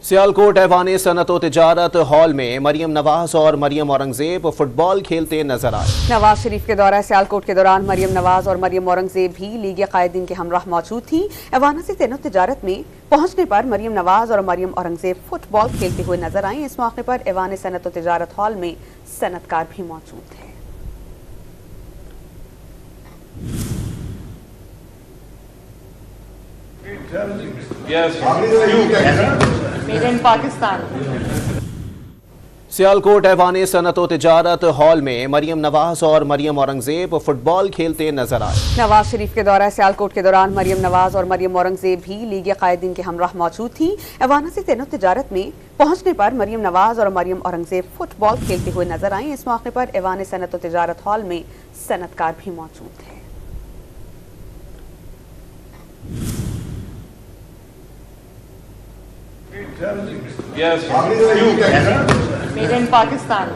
सियालकोट ऐवान सनत व तिजारत हॉल में मरियम नवाज और मरियम औरंगजेब फुटबॉल खेलते नजर आए। नवाज शरीफ के दौरा सियालकोट के दौरान मरियम नवाज और मरियम औरंगजेब भी लीग कायदीन के हमरा मौजूद थी। ऐवान सनत तिजारत में पहुंचने पर मरियम नवाज और मरियम औरंगजेब फुटबॉल खेलते हुए नजर आई। इस मौके पर ऐवान सनत व तिजारत हॉल में सनतकार भी मौजूद थे। सियालकोट ऐवान सनत व तिजारत हॉल में मरियम नवाज और मरियम औरंगजेब फुटबॉल खेलते नजर आए। नवाज शरीफ के दौरा सियालकोट के दौरान मरियम नवाज और मरियम औरंगजेब भी लीग कायदीन के हमरा मौजूद थी। ऐवान सनत तिजारत में पहुंचने पर मरियम नवाज और मरियम औरंगजेब फुटबॉल खेलते हुए नजर आई। इस मौके पर ऐवान सनत व तिजारत हॉल में सनतकार भी मौजूद थे। Yes. Made in Pakistan.